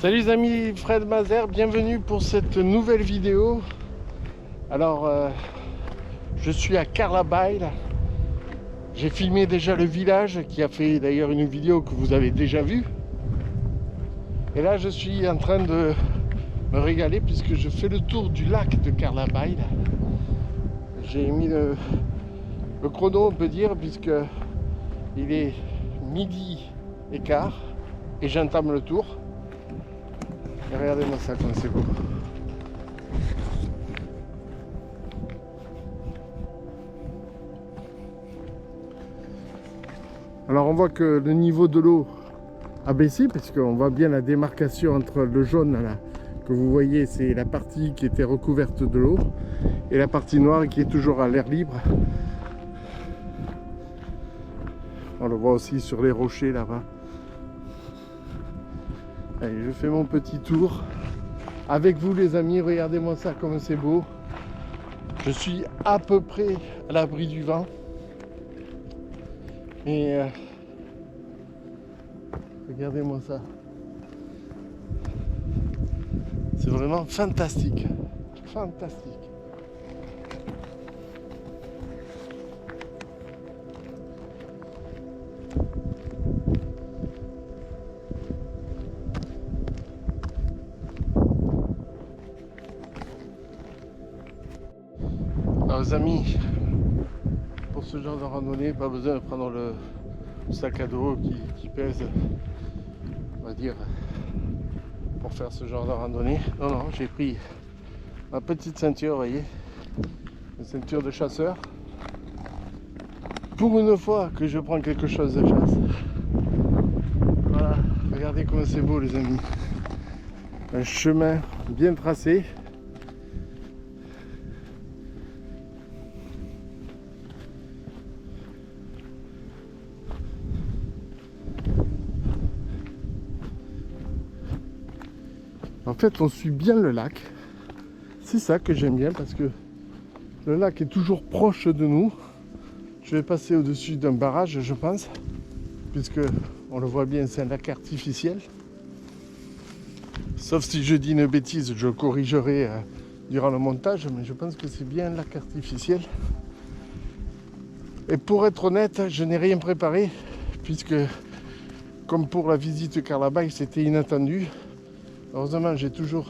Salut les amis, Fred Mazer, bienvenue pour cette nouvelle vidéo. Alors, je suis à Carlabail. J'ai filmé déjà le village, qui a fait d'ailleurs une vidéo que vous avez déjà vue. Et là, je suis en train de me régaler puisque je fais le tour du lac de Carlabail. J'ai mis le chrono, on peut dire, puisque il est 12h15 et j'entame le tour. Et regardez-moi ça, comme c'est beau. Alors on voit que le niveau de l'eau a baissé, puisqu'on voit bien la démarcation entre le jaune là, que vous voyez, c'est la partie qui était recouverte de l'eau, et la partie noire qui est toujours à l'air libre. On le voit aussi sur les rochers là-bas. Allez, je fais mon petit tour avec vous les amis, regardez-moi ça comme c'est beau. Je suis à peu près à l'abri du vent. Et regardez-moi ça. C'est vraiment fantastique. Fantastique. Alors les amis, pour ce genre de randonnée, pas besoin de prendre le sac à dos qui pèse, on va dire, pour faire ce genre de randonnée. Non, non, j'ai pris ma petite ceinture, vous voyez, une ceinture de chasseur. Pour une fois que je prends quelque chose de chasse. Voilà, regardez comme c'est beau les amis. Un chemin bien tracé. En fait, on suit bien le lac. C'est ça que j'aime bien parce que le lac est toujours proche de nous. Je vais passer au-dessus d'un barrage, je pense, puisque on le voit bien, c'est un lac artificiel. Sauf si je dis une bêtise, je corrigerai durant le montage, mais je pense que c'est bien un lac artificiel. Et pour être honnête, je n'ai rien préparé, puisque comme pour la visite Carlabail, c'était inattendu. Heureusement, j'ai toujours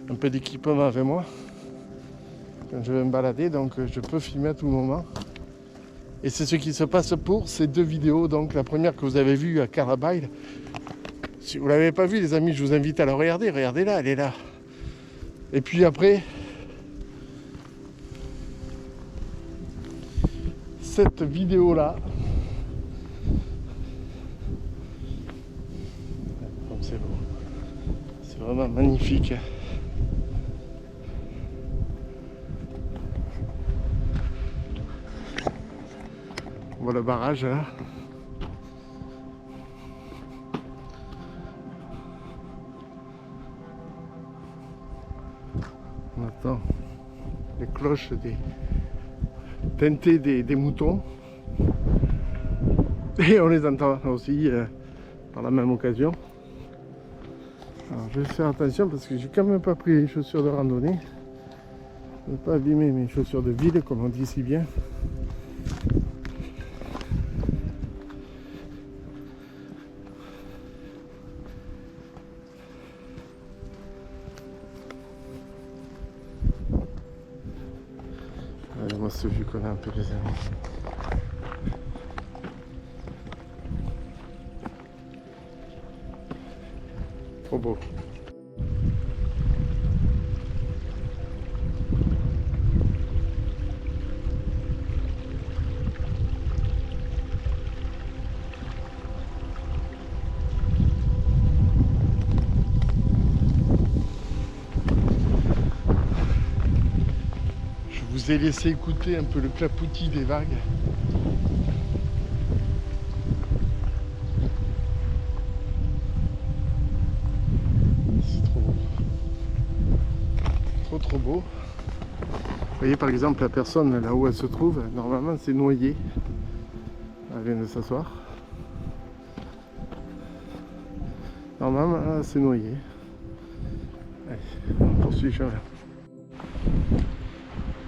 un peu d'équipement avec moi quand je vais me balader, donc je peux filmer à tout moment. Et c'est ce qui se passe pour ces deux vidéos. Donc la première que vous avez vue à Carlabail, si vous ne l'avez pas vue les amis, je vous invite à la regarder. Regardez-la, elle est là. Et puis après, cette vidéo-là, comme c'est beau, c'est vraiment magnifique. On voit le barrage là. On entend les cloches teintées des moutons. Et on les entend aussi par la même occasion. Alors je vais faire attention parce que j'ai quand même pas pris les chaussures de randonnée. Je ne veux pas abîmer mes chaussures de ville comme on dit si bien. Regardez-moi ce vue qu'on a un peu les amis. Trop beau. Je vous ai laissé écouter un peu le clapotis des vagues. C'est trop beau. Trop beau. Vous voyez par exemple la personne là où elle se trouve, normalement c'est noyé. Elle vient de s'asseoir. Normalement, là, c'est noyé. Allez, on poursuit le chemin.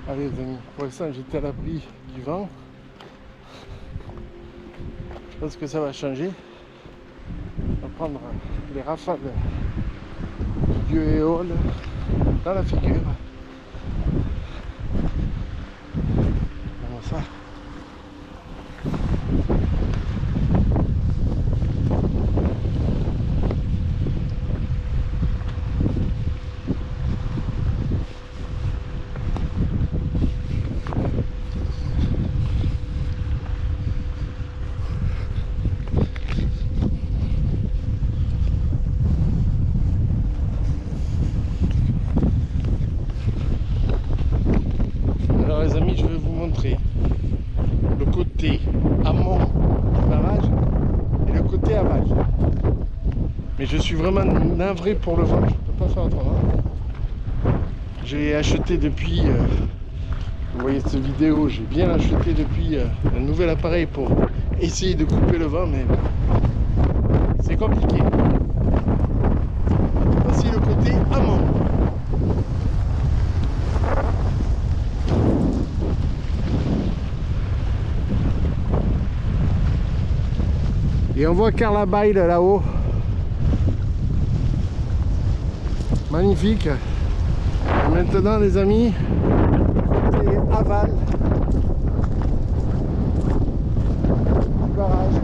Allez les amis, pour l'instant j'étais à l'abri du vent. Je pense que ça va changer. On va prendre les rafales du dieu Éole dans la figure. Comment ça? Alors les amis, je vais vous montrer le côté amont du barrage et le côté aval. Mais je suis vraiment navré pour le vent, je ne peux pas faire autrement. J'ai acheté depuis, vous voyez cette vidéo, j'ai bien acheté depuis un nouvel appareil pour essayer de couper le vent, mais c'est compliqué. Voici le côté amont. Et on voit Carlabail là-haut. Magnifique. Et maintenant les amis, côté aval du barrage.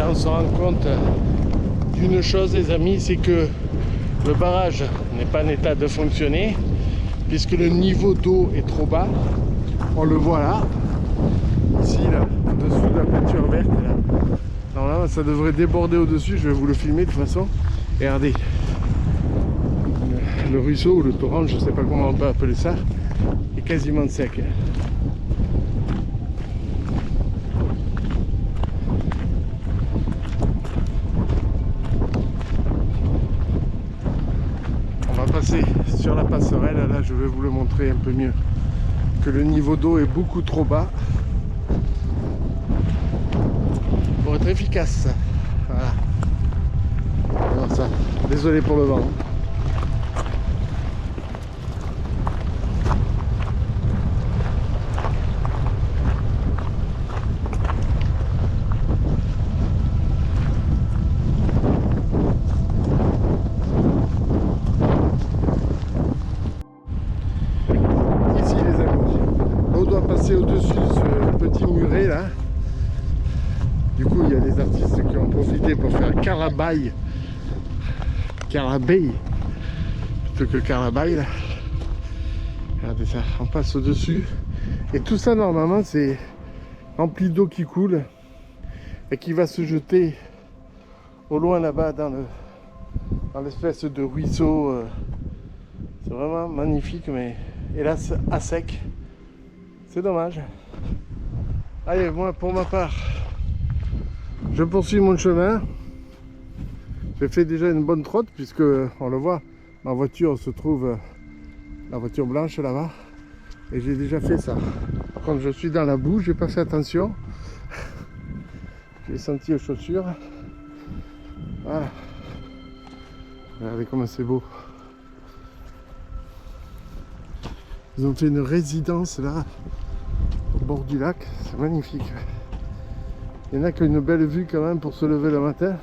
On se rend compte d'une chose les amis, c'est que le barrage n'est pas en état de fonctionner puisque le niveau d'eau est trop bas. On le voit là, ici là, en dessous de la peinture verte là. Normalement ça devrait déborder au-dessus, je vais vous le filmer de toute façon. Et regardez, le ruisseau ou le torrent, je sais pas comment on peut appeler ça, est quasiment sec. Passer sur la passerelle, là je vais vous le montrer un peu mieux, que le niveau d'eau est beaucoup trop bas pour être efficace. Voilà. Alors ça, désolé pour le vent. Au-dessus de ce petit muret là. Du coup il y a des artistes qui ont profité pour faire Carlabail plutôt que Carlabail là. Regardez ça, on passe au-dessus et tout ça normalement c'est rempli d'eau qui coule et qui va se jeter au loin là-bas dans l'espèce de ruisseau. C'est vraiment magnifique, mais hélas à sec. C'est dommage. Allez, moi pour ma part, je poursuis mon chemin. J'ai fait déjà une bonne trotte puisque on le voit, ma voiture se trouve, la voiture blanche là-bas, et j'ai déjà fait ça. Quand je suis dans la boue, j'ai pas fait attention. J'ai senti les chaussures. Voilà. Regardez comment c'est beau. Ils ont fait une résidence là, au bord du lac, c'est magnifique. Il y en a qui ont une belle vue quand même pour se lever le matin.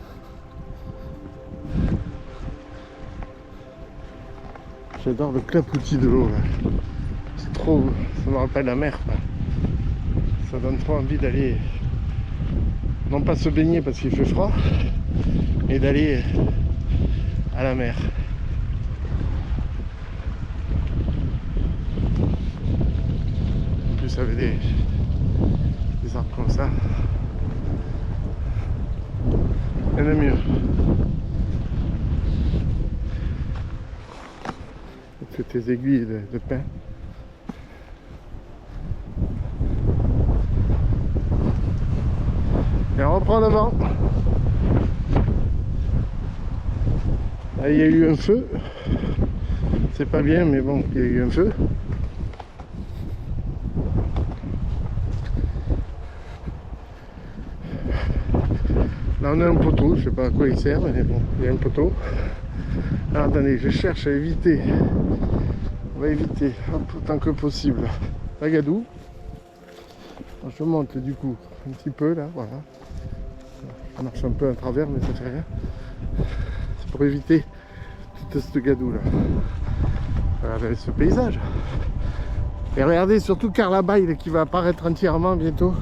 J'adore le clapotis de l'eau là. C'est trop, ça me rappelle la mer quoi. Ça donne trop envie d'aller, non pas se baigner parce qu'il fait froid, mais d'aller à la mer. En plus avec des arbres comme ça, il y en a mieux. toutes tes aiguilles de pin. Et on reprend le vent. Là, il y a eu un feu. C'est pas bien, mais bon, il y a eu un feu. Là, on a un poteau, je sais pas à quoi il sert, mais bon, il y a un poteau. Alors, attendez, je cherche à éviter. On va éviter, hop, autant que possible, la gadoue. Alors, je monte du coup un petit peu là, voilà. Ça marche un peu à travers, mais ça fait rien. C'est pour éviter toute cette gadoue là. Regardez ce paysage. Et regardez surtout Carlabail qui va apparaître entièrement bientôt.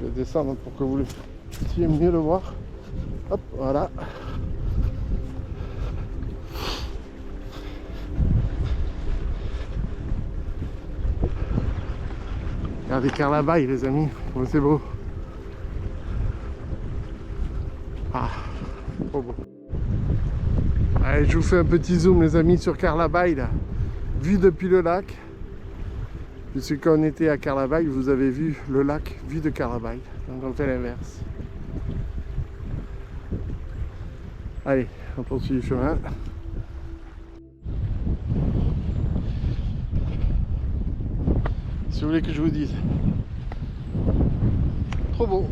Je vais descendre pour que vous puissiez mieux le voir. Hop, voilà. Regardez Carlabail les amis, oh, c'est beau. Ah, trop beau. Allez, je vous fais un petit zoom les amis sur Carlabail là. Vu depuis le lac. Puisque quand on était à Carlabail, vous avez vu le lac vu de Carlabail. Donc on fait l'inverse. Allez, on poursuit le chemin. Si vous voulez que je vous dise. Trop beau.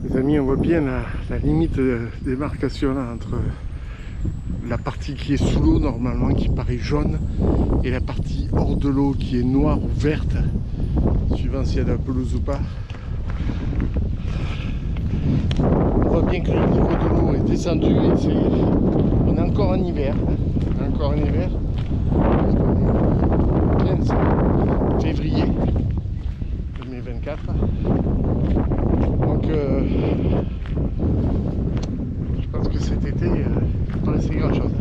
Les amis, on voit bien la limite de démarcation là, entre la partie qui est sous l'eau normalement, qui paraît jaune, et la partie hors de l'eau qui est noire ou verte, suivant s'il y a de la pelouse ou pas. On voit bien que le niveau de l'eau est descendu et on est encore en hiver. On est encore en hiver. Parce qu'on est 15 février 2024. Donc je pense que cet été, il ne pas rester grand chose.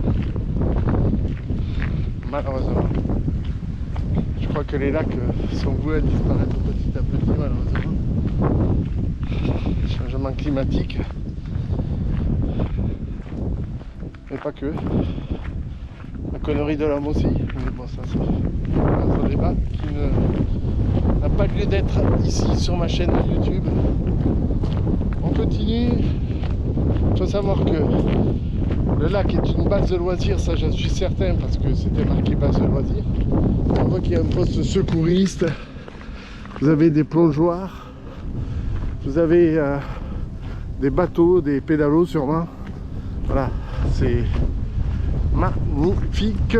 Malheureusement. Je crois que les lacs sont voués à disparaître petit à petit, malheureusement. Changement climatique. Mais pas que. La connerie de l'homme aussi. Mais bon, ça c'est un autre débat qui n'a pas lieu d'être ici sur ma chaîne YouTube. On continue. Il faut savoir que le lac est une base de loisirs, ça j'en suis certain parce que c'était marqué base de loisirs. On voit qu'il y a un poste secouriste, vous avez des plongeoires, vous avez des bateaux, des pédalos sûrement. Voilà, c'est magnifique.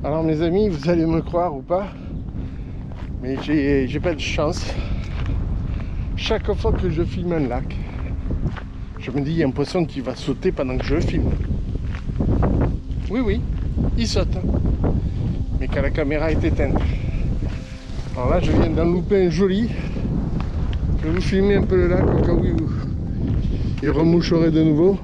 Alors mes amis, vous allez me croire ou pas, mais j'ai pas de chance. Chaque fois que je filme un lac, je me dis il y a un poisson qui va sauter pendant que je filme. Oui, il saute. Mais quand la caméra est éteinte. Alors là, je viens d'en louper un joli. Je vais vous filmer un peu le lac au cas où il remoucherait de nouveau.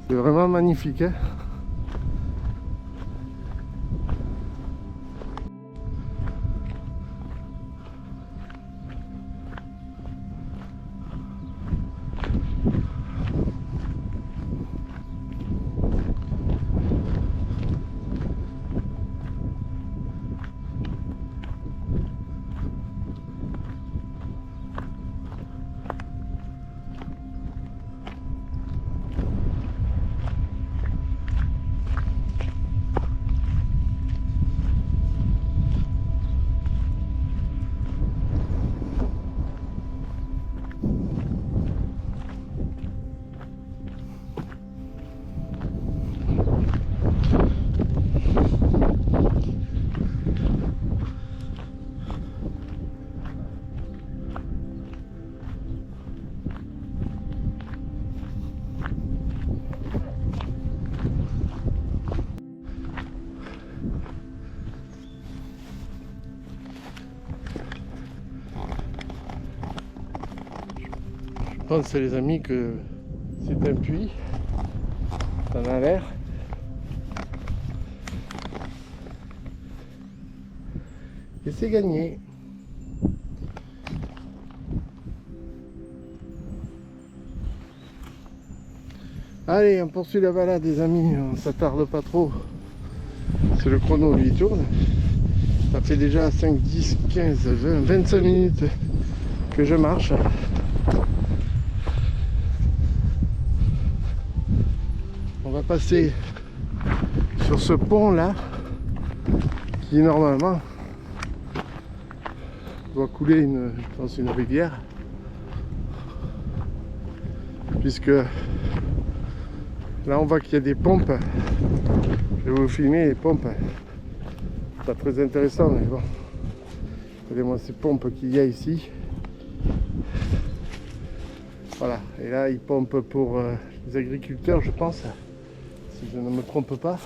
C'est vraiment magnifique, hein. pense les amis que c'est un puits, ça en a l'air. Et c'est gagné. Allez, on poursuit la balade les amis, on s'attarde pas trop. C'est le chrono lui tourne. Ça fait déjà 5, 10, 15, 20, 25 minutes que je marche. On va passer sur ce pont là qui normalement doit couler je pense une rivière, puisque là on voit qu'il y a des pompes. Je vais vous filmer les pompes, pas très intéressant mais bon, regardez-moi ces pompes qu'il y a ici. Voilà, et là ils pompent pour les agriculteurs je pense, si je ne me trompe pas.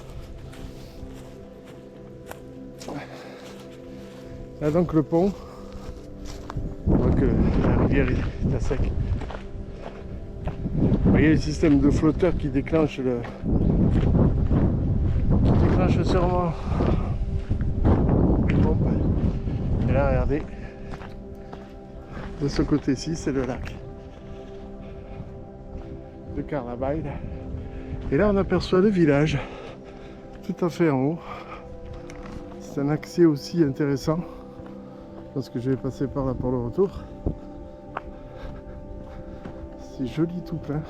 Là donc le pont, on voit que la rivière est à sec. Vous voyez le système de flotteurs qui déclenche sûrement les pompes. Et là regardez, de ce côté-ci c'est le lac de Carlabail. Et là on aperçoit le village tout à fait en haut. C'est un accès aussi intéressant parce que je vais passer par là pour le retour. C'est joli tout plein.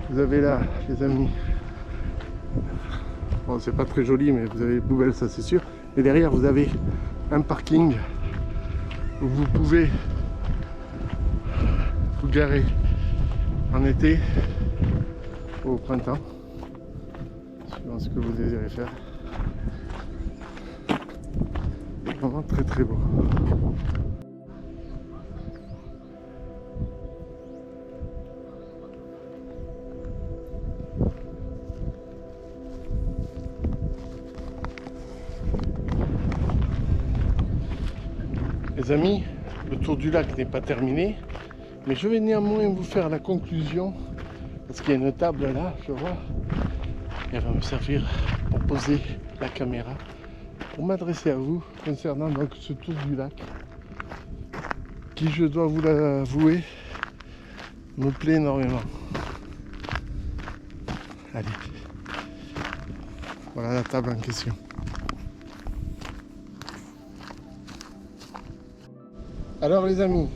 Vous avez là les amis, bon c'est pas très joli mais vous avez les poubelles ça c'est sûr. Et derrière vous avez un parking où vous pouvez vous garer en été ou au printemps, suivant ce que vous désirez faire. Vraiment très très beau. Les amis, le tour du lac n'est pas terminé, mais je vais néanmoins vous faire la conclusion, parce qu'il y a une table là, je vois, et elle va me servir pour poser la caméra, pour m'adresser à vous concernant donc ce tour du lac, qui, je dois vous l'avouer, me plaît énormément. Allez, voilà la table en question. Alors les amis,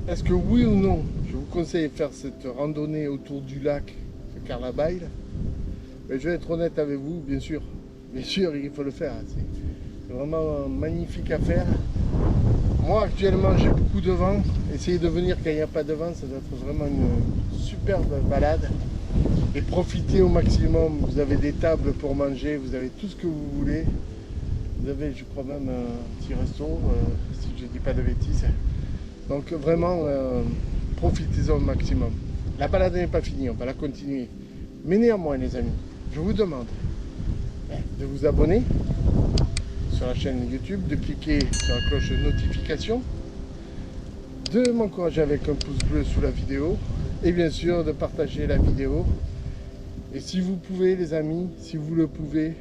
est-ce que oui ou non, je vous conseille de faire cette randonnée autour du lac de Carlabail? Mais je vais être honnête avec vous, bien sûr, il faut le faire. C'est vraiment magnifique à faire. Moi actuellement j'ai beaucoup de vent, essayez de venir quand il n'y a pas de vent, ça doit être vraiment une superbe balade. Et profitez au maximum, vous avez des tables pour manger, vous avez tout ce que vous voulez. Vous avez, je crois même, un petit resto, si je ne dis pas de bêtises. Donc vraiment, profitez-en au maximum. La balade n'est pas finie, on va la continuer. Mais néanmoins, les amis, je vous demande de vous abonner sur la chaîne YouTube, de cliquer sur la cloche de notification, de m'encourager avec un pouce bleu sous la vidéo, et bien sûr de partager la vidéo. Et si vous pouvez, les amis, si vous le pouvez,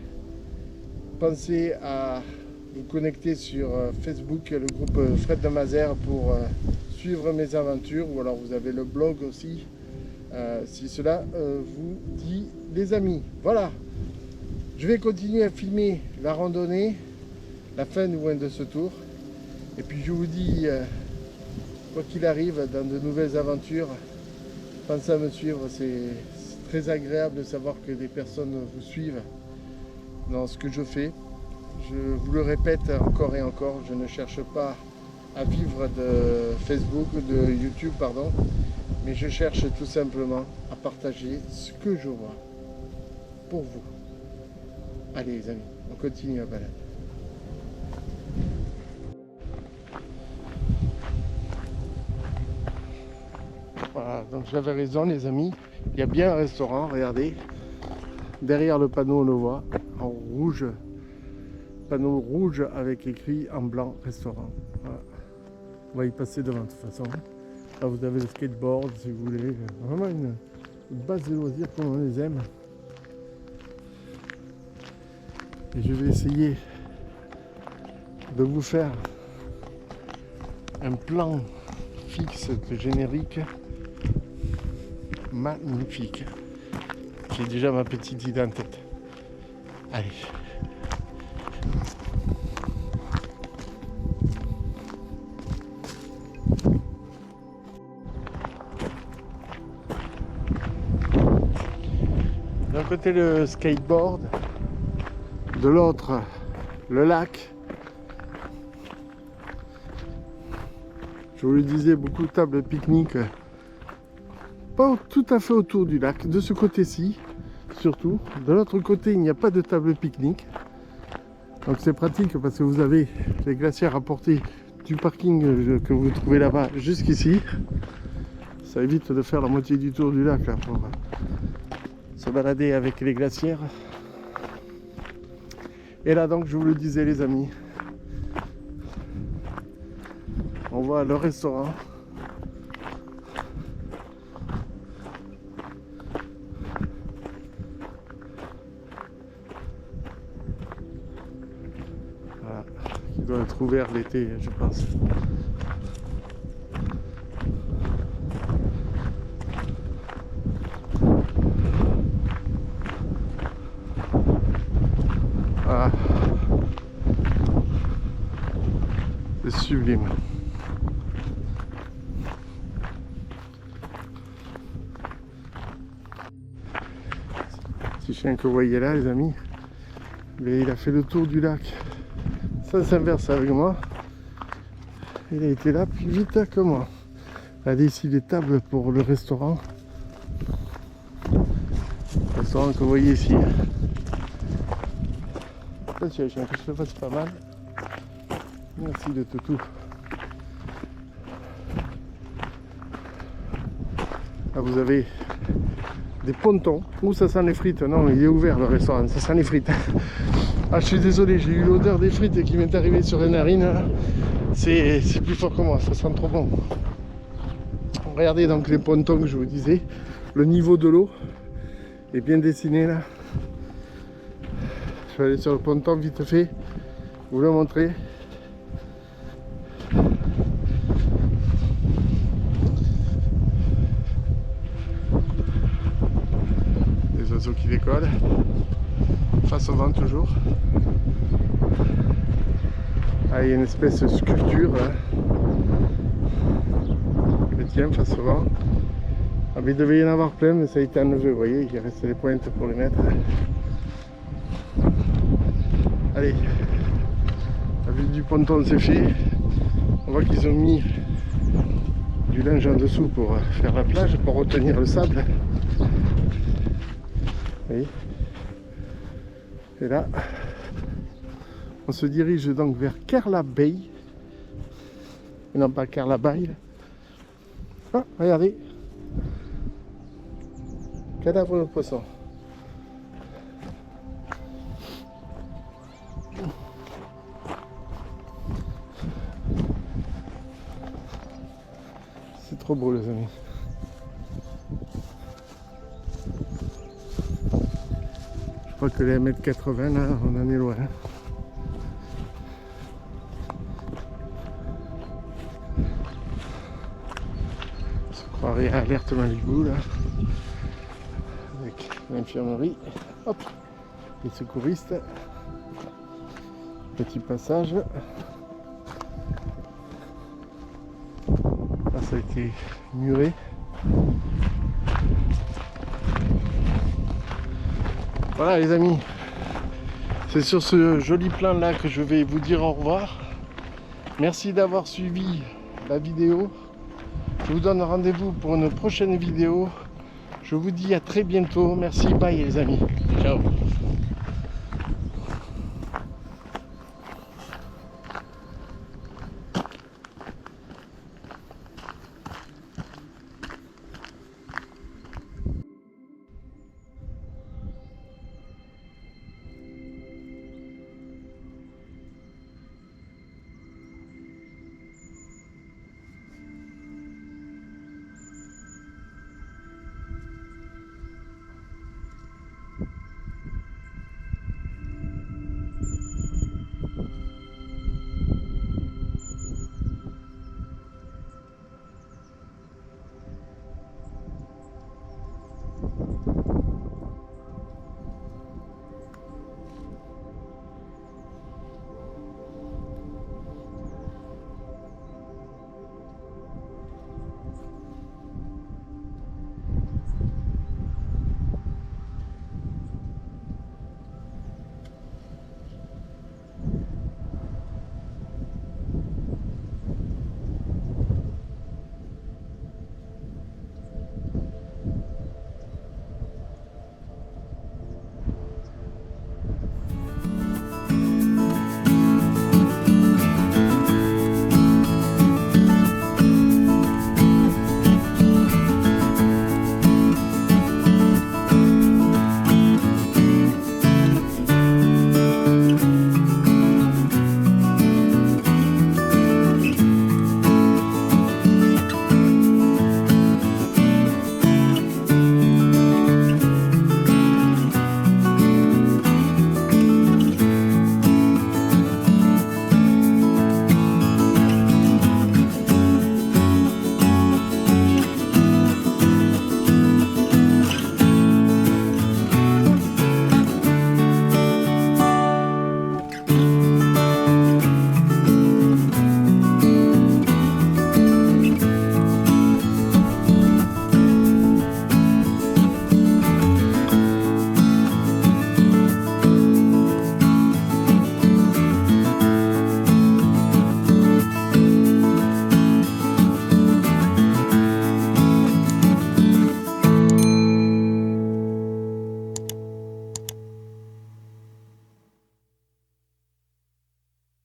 pensez à vous connecter sur Facebook, le groupe Fred de Mazères, pour suivre mes aventures, ou alors vous avez le blog aussi, si cela vous dit, les amis. Voilà, je vais continuer à filmer la randonnée, la fin du moins de ce tour, et puis je vous dis, quoi qu'il arrive, dans de nouvelles aventures, pensez à me suivre, c'est très agréable de savoir que des personnes vous suivent dans ce que je fais. Je vous le répète encore et encore, je ne cherche pas à vivre de Facebook, de YouTube, pardon, mais je cherche tout simplement à partager ce que je vois pour vous. Allez les amis, on continue la balade. Voilà, donc j'avais raison les amis, il y a bien un restaurant, regardez, derrière le panneau on le voit, en rouge, panneau rouge avec écrit en blanc restaurant. Voilà. On va y passer devant de toute façon. Là vous avez le skateboard si vous voulez. Vraiment une base de loisirs comme on les aime. Et je vais essayer de vous faire un plan fixe de générique magnifique. J'ai déjà ma petite idée en tête. Allez. D'un côté le skateboard, de l'autre le lac. Je vous le disais, beaucoup de tables de pique-nique, pas tout à fait autour du lac, de ce côté-ci surtout. De l'autre côté il n'y a pas de table de pique-nique, donc c'est pratique parce que vous avez les glacières à portée du parking que vous trouvez là-bas jusqu'ici. Ça évite de faire la moitié du tour du lac là, pour se balader avec les glacières. Et là donc je vous le disais les amis, on voit le restaurant. Voilà, qui doit être ouvert l'été je pense. Voilà. C'est sublime. Ce chien que vous voyez là les amis, il a fait le tour du lac sans s'inverser avec moi. Il a été là plus vite que moi. Regardez ici les tables pour le restaurant. Le restaurant que vous voyez ici. Attention, chien, que je te fasse pas mal. Merci de toutou. Là vous avez des pontons. Où ça sent les frites? Non, il est ouvert le restaurant, ça sent les frites. Ah, je suis désolé, j'ai eu l'odeur des frites qui m'est arrivée sur les narines. C'est plus fort que moi, ça sent trop bon. Regardez donc les pontons que je vous disais. Le niveau de l'eau est bien dessiné là. Je vais aller sur le ponton vite fait, vous le montrer. Les oiseaux qui décollent, face au vent toujours. Ah, il y a une espèce de sculpture chrétienne face au vent. Ah, mais il devait y en avoir plein, mais ça a été enlevé, vous voyez, il reste les pointes pour les mettre. Allez, la vue du ponton c'est fait. On voit qu'ils ont mis du linge en dessous pour faire la plage, pour retenir le sable. Oui. Et là, on se dirige donc vers Carla Bay. Et non pas Carla Bay. Ah, regardez. Cadavre de poisson. C'est trop beau les amis. Je crois que les 1m80 là, on en est loin. On se croirait à Alerte Malibu là. Avec l'infirmerie. Hop. Les secouristes. Petit passage. Là ça a été muré. Voilà les amis, c'est sur ce joli plan là que je vais vous dire au revoir. Merci d'avoir suivi la vidéo. Je vous donne rendez-vous pour une prochaine vidéo. Je vous dis à très bientôt. Merci, bye les amis. Ciao.